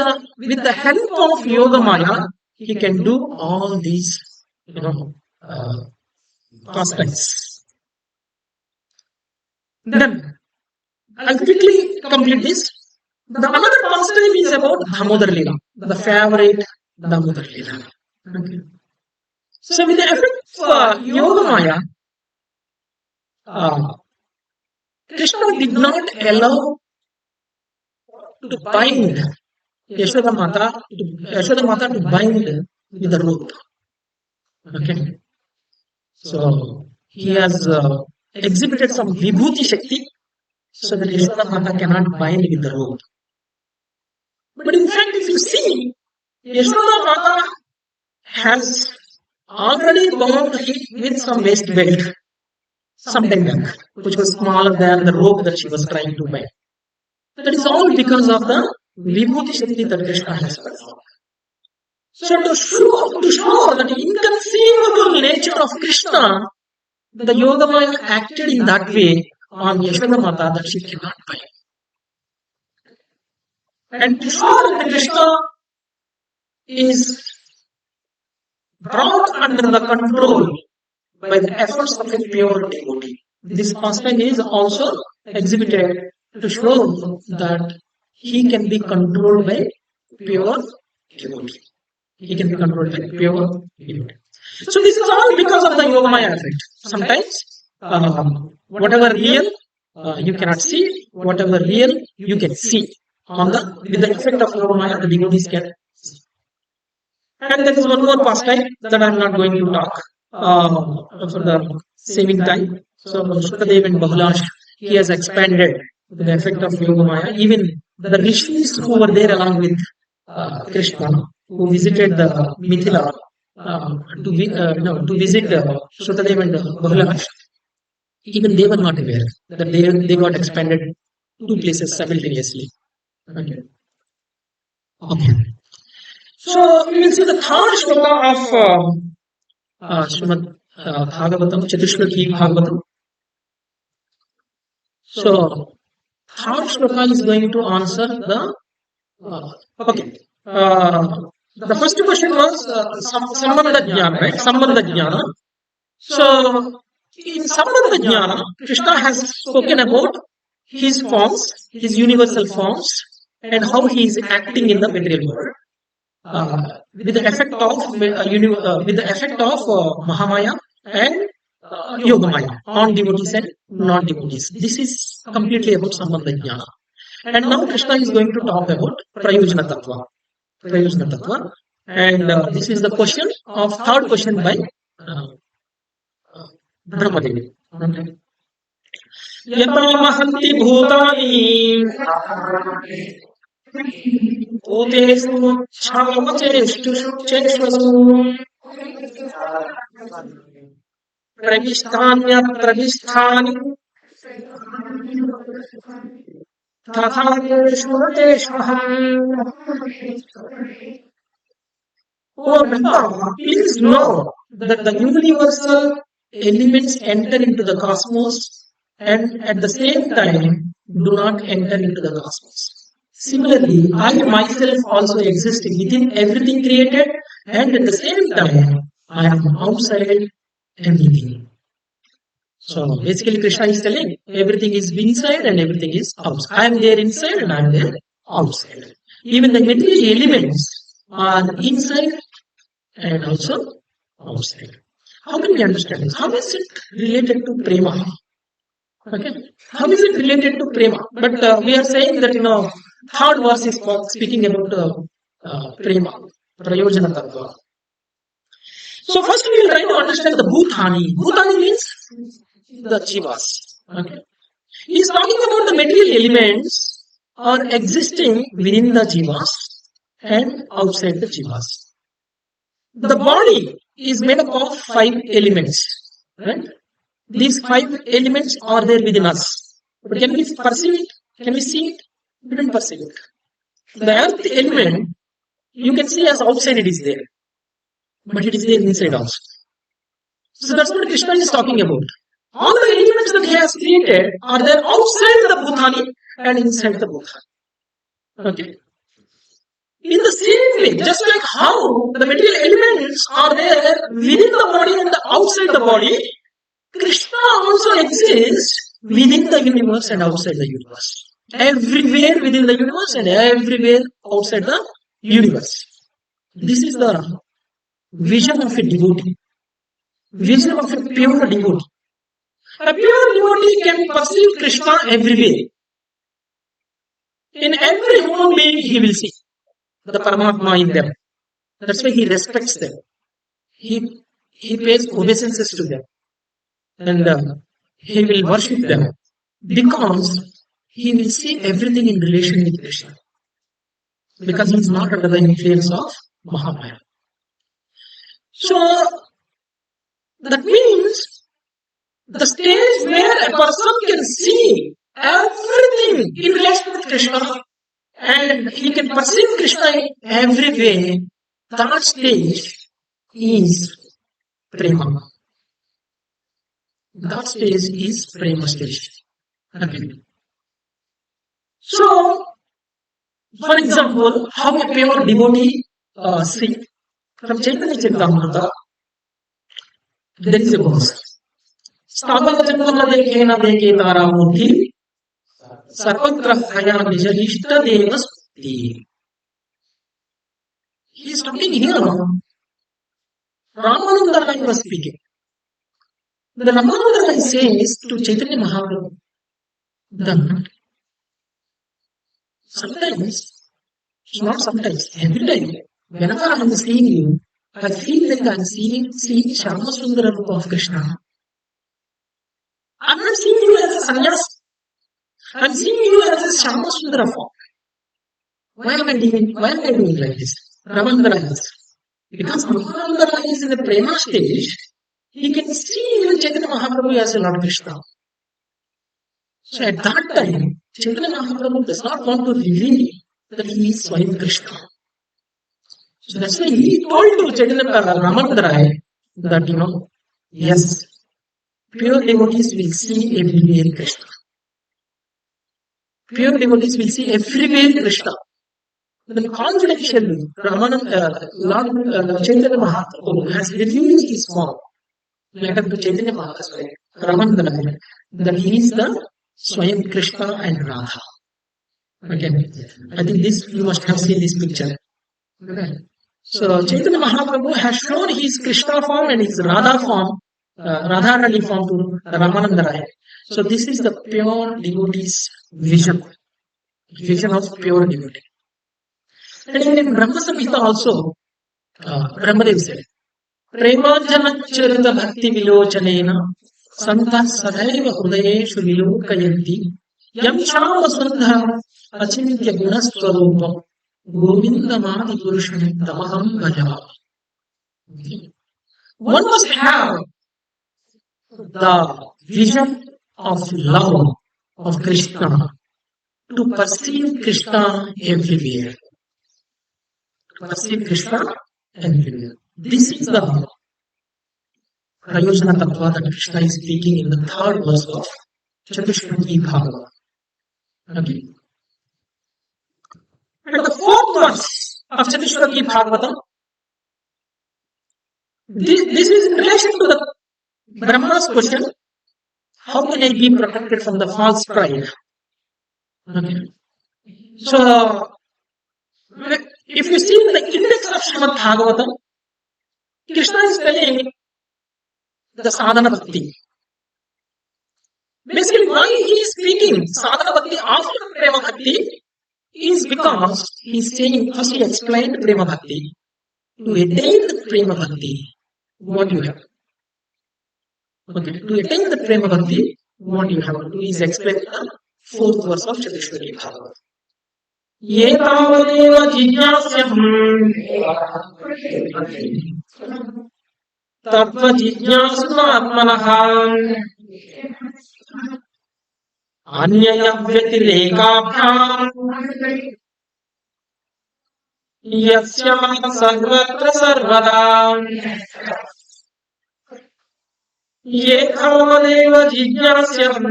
the help of Yogamaya, he can do all these, pastimes. Then, I'll quickly complete this. The another pastime is about Damodar Leela, the favorite Damodar Leela. Okay. So with the effect of Yogamaya, Krishna did not allow to bind Yashoda Mata to bind with the rope. Okay. So he has exhibited some Vibhuti Shakti so that Yashoda Mata cannot bind with the rope. But in fact, if you see, Yashoda Mata has already bound him with some waist belt, some tendon, which was smaller than the rope that she was trying to bind. That is all because of the Vibhuti Shakti that Krishna has performed. So to show that inconceivable nature of Krishna, the Yogamaya acted in that way on Yashoda Mata that she cannot bind. And to show that Krishna is brought under the control by the efforts of a pure devotee. This pastime is also exhibited to show that he can be controlled by pure devotee. He can be controlled by pure devotee. So this is all because of the Yogamaya effect. Sometimes whatever real you cannot see, whatever real you can see. With the effect of Yogamaya, the devotees can see. And there is one more pastime that I am not going to talk for the saving time. So Shukadev and Bahulash, he has expanded the effect of Yogamaya. Even the rishis who were there along with Krishna, who visited the Mithila to visit Shukadev and Bahulash, even they were not aware that they got expanded 2 places simultaneously. Okay. So we will see the third shloka of Srimad Bhagavatam, Chatuh Bhagavatam. So third shloka is going to answer the The first question was Sambandha Jnana, right? Sambandha Jnana. So, in Sambandha Jnana, Krishna has spoken about his forms, his universal forms, and how he is acting in the material world. With the effect of Mahamaya and Yogamaya on devotees and non-devotees. This is completely about Sambandha Jnana. And now Krishna is going to talk about Prayojana Tattva. Prayojana Tattva. And this is the question of third question by uh, Brahmadevi. Okay. Yata mahanti bhutani Bhutesu cheshvasu pravistanya pravisthani tathateshvateshvaham. Oh Brahma, please know that the universal elements enter into the cosmos and at the same time do not enter into the cosmos. Similarly, I myself also exist within everything created and at the same time I am outside everything. So basically Krishna is telling everything is inside and everything is outside. I am there inside and I am there outside. Even the material elements are inside and also outside. How can we understand this? How is it related to prema? Okay. How is it related to prema? But we are saying that third verse is speaking about prema, prayojana tattva. So first we will try to understand the bhutani. Bhutani means the jivas. Okay. He is talking about the material elements are existing within the jivas and outside the jivas. The body is made up of 5 elements. Right? These 5 elements are there within us. But can we perceive it? Can we see it? We don't perceive it. The earth element, you can see as outside it is there. But it is there inside also. So that's what Krishna is talking about. All the elements that he has created are there outside the bhutani and inside the bhutani. Okay. In the same way, just like how the material elements are there within the body and outside the body, Krishna also exists within the universe and outside the universe. Everywhere within the universe and everywhere outside the universe. This is the vision of a devotee. Vision of a pure devotee. A pure devotee can perceive Krishna everywhere. In every human being he will see the Paramatma in them. That's why he respects them. He pays obeisances to them. And he will worship them. Because he will see everything in relation with Krishna. Because he is not under the influence of Mahamaya. So, that means the stage where a person can see everything in relation with Krishna and he can perceive Krishna in every way, that stage is prema. That stage is prema stage. Okay. So, for example, how a pure devotee see from Chaitanya Charitamrita, there is a verse. Sthabala Chandana Dekena Deke Tara Murti Sarvatra Haya Nijanishta Deva Stuti. He is talking here. Ramananda Rai was speaking. The Ramananda Rai says to Chaitanya Mahaprabhu that sometimes, not sometimes, every time, whenever I am seeing you, I feel like I am seeing Shyama Sundara Rupa of Krishna. I am not seeing you as a sannyas. I am seeing you as a Shyama Sundara form. Why am I doing like this? Ramananda is. Because Ramananda is in the prema stage, he can see even Chaitanya Mahaprabhu as a Lord Krishna. So at that time, Chaitanya Mahaprabhu does not want to reveal that he is Swayam Krishna. So that's why he told to Chaitanya Ramananda Rai that, yes, pure devotees will see everywhere Krishna. Pure devotees will see everywhere Krishna. Then confidentially, Lord Chaitanya Mahaprabhu has revealed his form. Let us to Chaitanya Mahaprabhu, Ramananda, that he is the Swayam Krishna and Radha. Okay, I think this you must have seen this picture. Okay. So Chaitanya Mahaprabhu has shown his Krishna form and his Radha form, Radharani form to Ramananda Rai. So this is the pure devotee's vision of pure devotee. And in Brahma Samhita also, Brahmadev said, Premanjana Charita Bhakti Vilochanena Santa Sadaiva Hudayeshu Vilokayanti Yam Shama Sandha Achintya Gunaswarupam Govinda Madi Purusham Tamaham Bhajami. One must have the vision of love of Krishna to perceive Krishna everywhere. To perceive Krishna everywhere. This is the Prayojana Tattva that Krishna is speaking in the third verse of Chatuh Bhagavatam. Okay. And the fourth verse of Chatuh Bhagavatam, this is in relation to the Brahma's question, how can I be protected from the false pride? Okay. So, if you see the index of Srimad Bhagavatam, Krishna is telling the sadhana bhakti. Basically, why he is speaking sadhana bhakti after prema bhakti is because he is saying, first he explained prema bhakti. To attain the prema bhakti, what you have? Okay, to attain the prema bhakti, what you have to do is explain the fourth verse of Chatuh Bhagavatam. Ye tavadeva jijnasyam tattva jijnasuna atmanaham anyaya vyatirekaabhyam yasya sarvatra sarvada ye tavadeva jijnasyam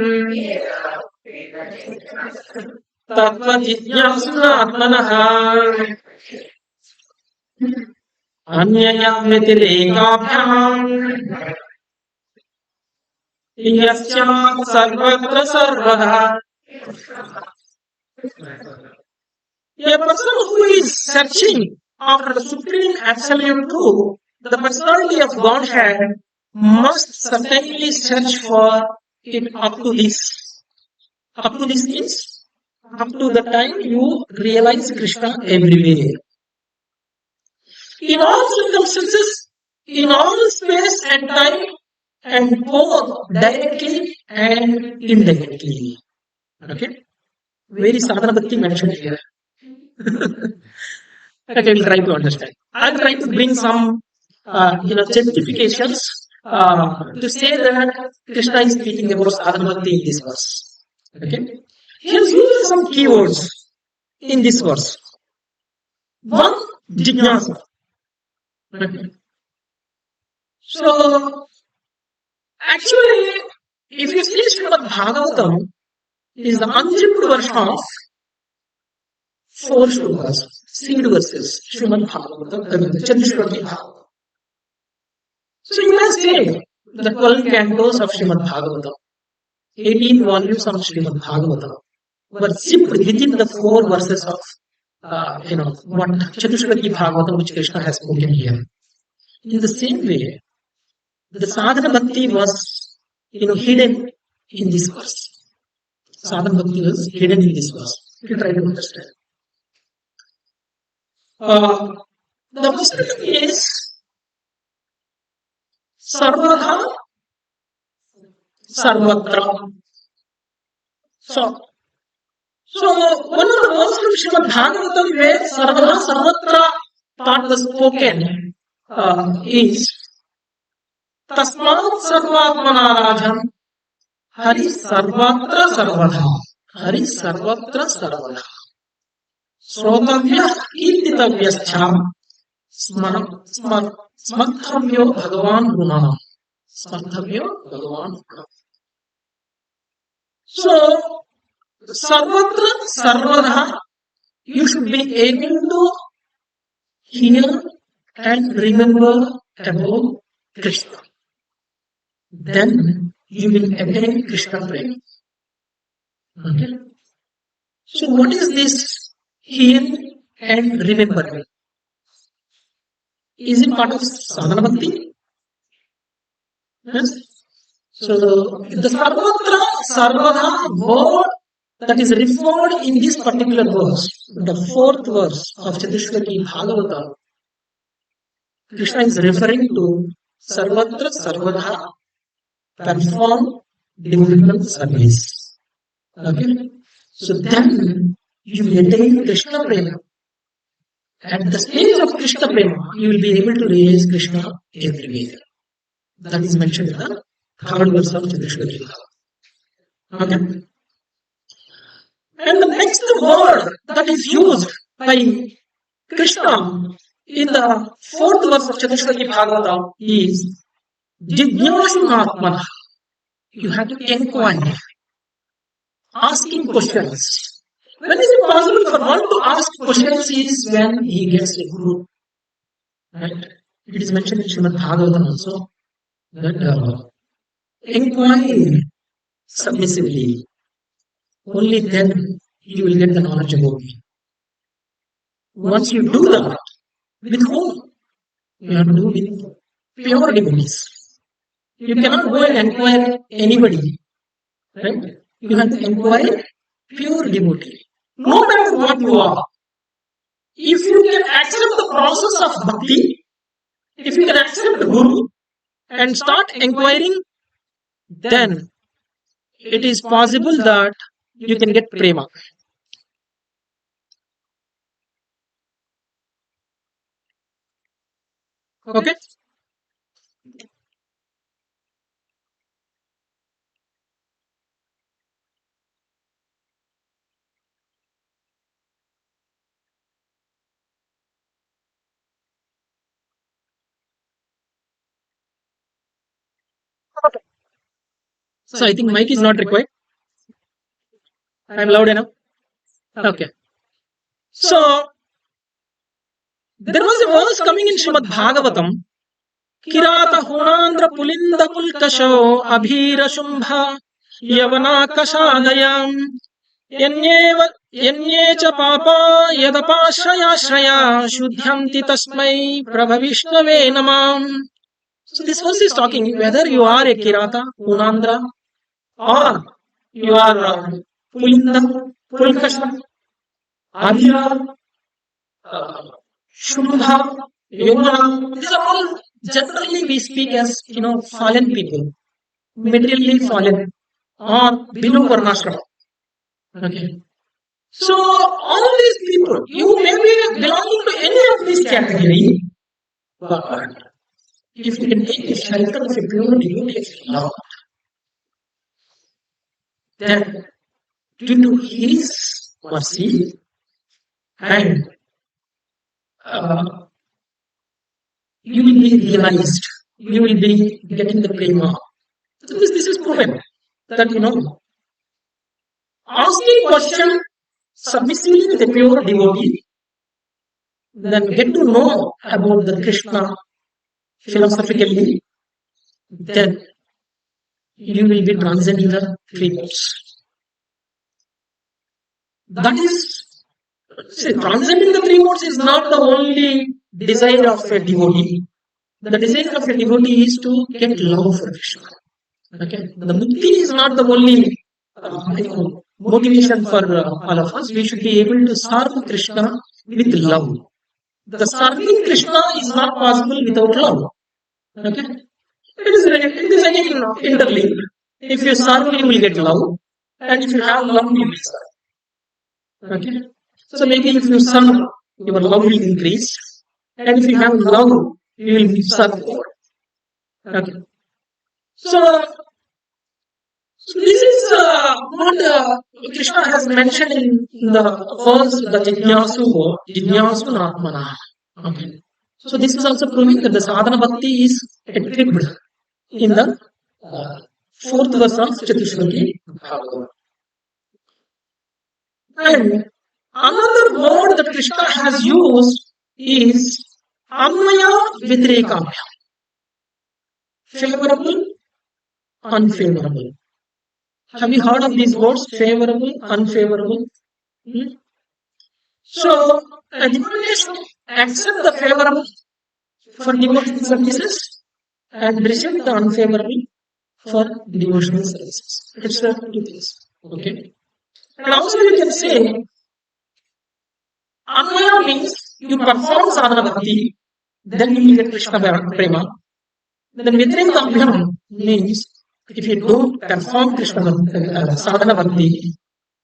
tattva jijnasuna atmanaham anyaya vyatirekaabhyam yasya sarvatra sarvada. A person who is searching after the supreme absolute truth, the personality of Godhead, must certainly search for it up to this. Up to this means, up to the time you realize Krishna everywhere. In all circumstances, in all space and time, and both directly and indirectly. Okay? Very sadhana bhakti mentioned here. Okay, we'll try to understand. I'm trying to bring some, justifications to say that Krishna is speaking about sadhana bhakti in this verse. Okay? He has used some keywords in this verse. One, jijnasa. Okay. So, actually, if you see Srimad Bhagavatam, is the unzipped version of 4 shlokas, seed verses, Srimad Bhagavatam, Chatuh Bhagavatam. So you may say the 12 cantos of Srimad Bhagavatam, 18 volumes of Srimad Bhagavatam, were zipped within the 4 verses of what Chatuh Bhagavatam which Krishna has spoken here. In the same way, the sadhana bhakti was hidden in this verse. Sadhana bhakti was hidden in this verse. You try to understand. The first thing is sarvadha, sarvatra. So one of the words from Srimad Bhagavatam where sarvadha, sarvatra part was spoken is tasmat sarvatmanarajam hari sarvatra sarvadha. Hari sarvatra sarvadha. Srotavya kirtitavyascha smarthavyo bhagavan gunam. Smarthavyo bhagavan gunam. So, sarvatra sarvadha you should be able to hear and remember about Krishna. Then you will attain Krishna Prema. Okay. So what is this hearing and remembering? Is it part of sadhana bhakti? Yes. So the sarvatra sarvada word that is referred in this particular verse, the fourth verse of Chatuh Bhagavatam, Krishna is referring to sarvatra sarvada, perform devotional service. Okay. So then you will attain Krishna Prema. At the stage of Krishna Prema, you will be able to realize Krishna everywhere. That is mentioned in the third verse of Chatuh. Okay. And the next word that is used by Krishna in the fourth verse of Chatuh Bhagavatam is Jijñāsunātmanah. You have to inquire, asking questions. When is it possible for one to ask questions is when he gets a guru. Right? It is mentioned in Srimad Bhagavatam also that inquire submissively. Only then you will get the knowledge about me. Once you do that, with whom? You have to do with pure devotees. You cannot go and inquire anybody. Right? You have to inquire pure devotee. No matter what you are. If you can accept the process of bhakti, if you can accept the guru and start inquiring, then it is possible that you can get prema. Okay? So I think mic is not required. I am loud enough. Okay. So there was a verse coming in Srimad Bhagavatam. Kirata Hunandra Pulinda Pulkasho Abhira Shumbha Yavana Kashadayam Yanye cha papa yadapashraya shuddhyanti tasmai prabhavishnave namam. So this verse is talking whether you are a Kirata, Hunandra, or you are Pulinda, Pulkasha, Abhira, Shumbha, Yavana. These are all generally we speak as fallen people, materially fallen, or below Varnashrama. Okay. So all these people, you may be belonging to any of these category, but if you can take the shelter of a pure devotee of love, then due to his mercy and you will be realized, you will be getting the prema. So this is proven that asking question submissively with a pure devotee, then get to know about the Krishna philosophically, then you will be transcending the three modes. That is, transcending the three modes is not the only desire of a devotee. The desire of a devotee is to get love for Krishna. Okay, the mukti is not the only motivation for all of us. We should be able to serve Krishna with love. The serving Krishna is not possible without love. Okay, it is again interlinked. If you serve, you will get love, and if you have love, you will serve. Okay, so maybe if you serve, your love will increase, and if you have love, you will serve more. Okay, so this is what Krishna has mentioned in the verse, the Jijñāsunātmanah. Okay. So this is also proving that the sadhana bhakti is attributed in the fourth verse of Chatuh Bhagavatam. And Another word that Krishna has used is Anvaya Vidrekabhya. Favorable, unfavorable. Have you heard of these words? Favorable, unfavorable. So, a devotee should accept the favorable for devotional services and reject the unfavorable for devotional services. It's the two things. Okay. And also you can say, Anvaya means you perform sadhana bhakti, then you will get Krishna prema. Then Vidrekabhyam means if you don't perform Krishna sadhana bhakti,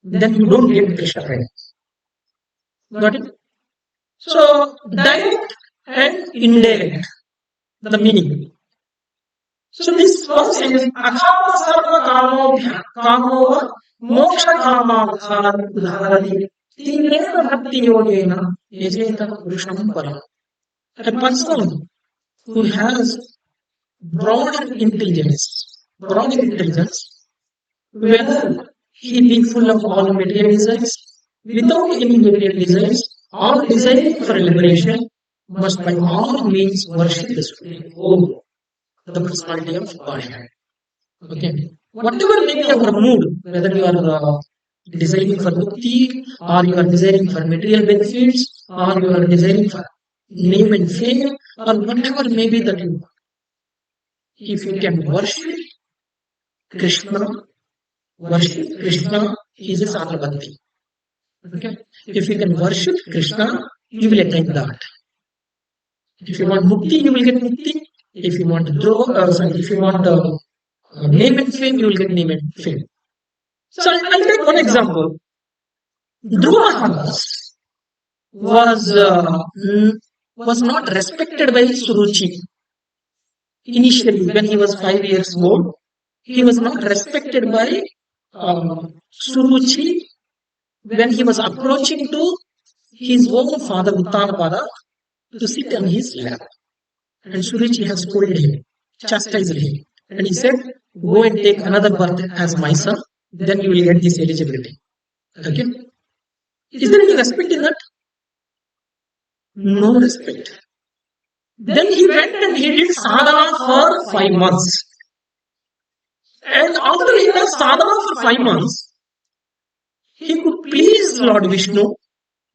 then you don't get Krishna prema. Got it? So, direct and indirect, the meaning. So, this verse is Akama Sarva Kamova Moksha Kama Dharati Tinena Bhakti Yogena Yajeta Purusham Param. A person who has broader intelligence, whether he be full of all material desires, without any material desires, or desiring for liberation, must by all means worship the Supreme Lord, the personality of Godhead. Okay. Whatever may be our mood, whether you are desiring for mukti, or you are desiring for material benefits, or you are desiring for name and fame, or whatever may be that you, if you can worship Krishna is a sadhana bhakti. Okay? If you can worship Krishna, you will attain that. If you want mukti, you will get mukti. If you want name and fame, you will get name and fame. So I'll take one example. Dhruva Maharaj was not respected by Suruchi. Initially, when he was 5 years old, he was not respected by Suruchi when he was approaching to his own father Uttanapada to sit on his lap. And Suruchi has scolded him, chastised him. And he said, go and take another birth as my son, then you will get this eligibility. Okay? Is there any respect in that? No respect. Then he went and he did sadhana for 5 months. And after he did sadhana for 5 months, he could please Lord Vishnu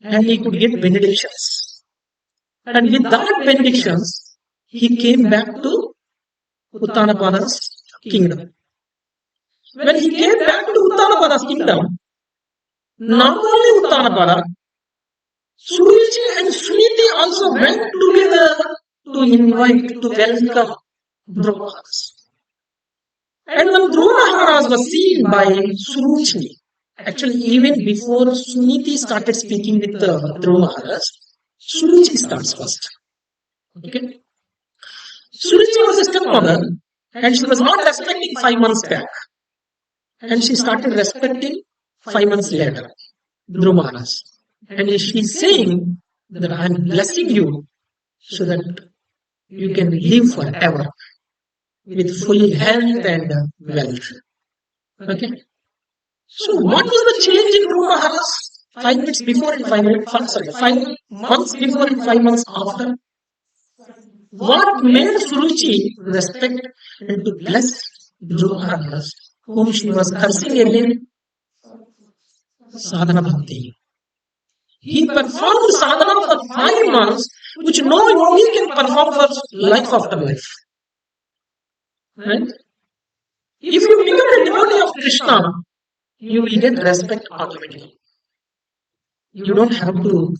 and he could get benedictions. And with that benedictions, he came back to Uttanapada's kingdom. When he came back to Uttanapada's kingdom, not only Uttanapada, Suruchi and Suniti also went together to invite, to welcome Dhruva Maharaj. And when Dhruva Maharaj was seen by Suruchi, actually even before Suniti started speaking with Dhruva Maharaj, Suruchi starts first. Okay? Suruchi was a stepmother and she was not respecting 5 months back. And she started respecting 5 months later, Dhruva Maharaj. And she's saying that I am blessing you so that you can live forever with full health and wealth. Okay? So what was the change in Dhruva Maharaj? 5 minutes before and 5 months before and 5 months after? What made Suruchi respect and to bless Dhruva Maharaj, whom she was cursing earlier? Sadhana Bhakti. He performed sadhana for 5 months, which no yogi can perform for life after life. Right? If you become a devotee of Krishna, you will get respect automatically. You don't have to do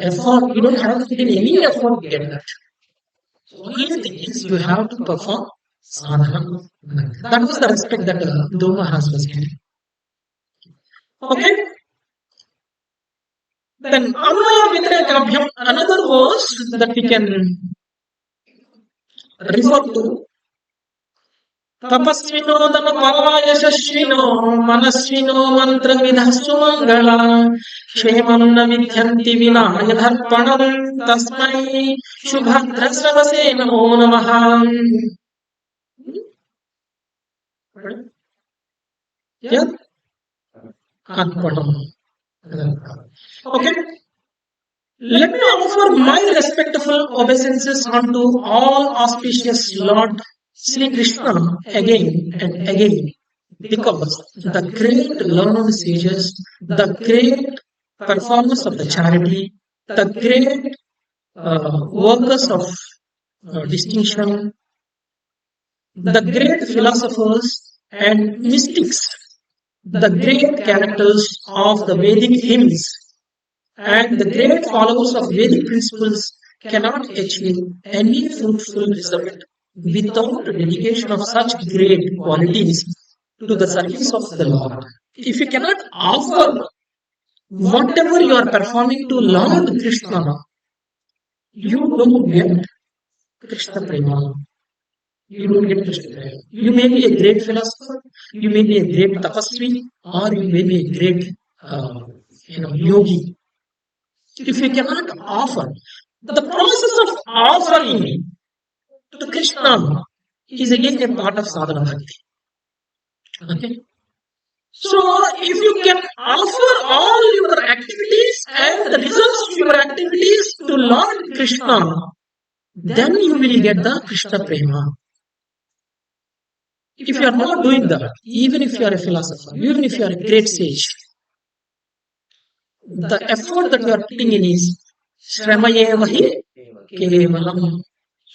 effort. You don't have to put in any effort to get that. The only thing is you have to perform sadhana. That was the respect that Dhruva Maharaj was getting. Okay? Then Anvaya Vidrekabhyam, another verse that we can refer to. Tapasvino dana paraya shashvino manasvino mantra vidhasu mangala kshemam na vidhyanti vinaya dharpanam tasmai shubhadrasravase namo namaha. Yeah? Arpanam. Okay. Let me offer my respectful obeisances unto all auspicious Lord Sri Krishna again and again, because the great learned sages, the great performers of the charity, the great workers of distinction, the great philosophers and mystics, the great characters of the Vedic hymns, and the great followers of Vedic principles cannot achieve any fruitful result without the dedication of such great qualities to the service of the Lord. If you cannot offer whatever you are performing to Lord Krishna, you don't get Krishna Prema. You don't get Krishna Prema. You may be a great philosopher, you may be a great tapasvi, or you may be a great yogi. If you cannot offer, the process of offering to Krishna is again a part of sadhana bhakti. Okay? So, if you can offer all your activities and the results of your activities to Lord Krishna, then you will get the Krishna Prema. If you are not doing that, even if you are a philosopher, even if you are a great sage, the effort that you are putting in is Shramayevahi Kevalam.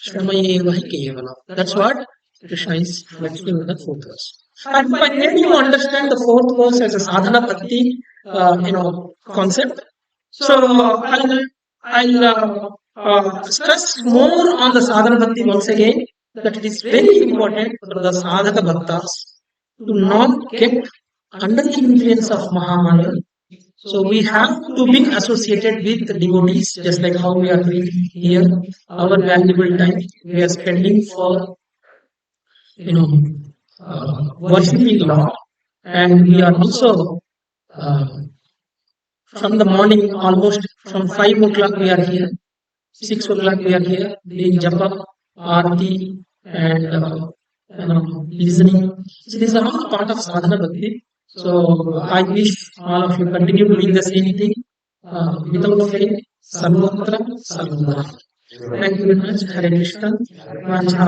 Shramayevahi Kevalam. That's what Krishna is mentioning in the fourth verse. And by making you understand the fourth verse as a sadhana bhakti, concept. So I'll stress more on the sadhana bhakti once again, that it is very important for the sadhaka bhaktas to not get under the influence of Mahamaya. So we have to be associated with devotees, just like how we are doing here. Our valuable time we are spending for worshipping Lord, and we are also from the morning, almost from 5 o'clock we are here, 6 o'clock we are here doing japa, arati, and listening. So these are all part of sadhana bhakti. So I wish all of you continue doing the same thing without fail. Sarvatra Sarvara. Thank you very much. Hare Krishna. Vancha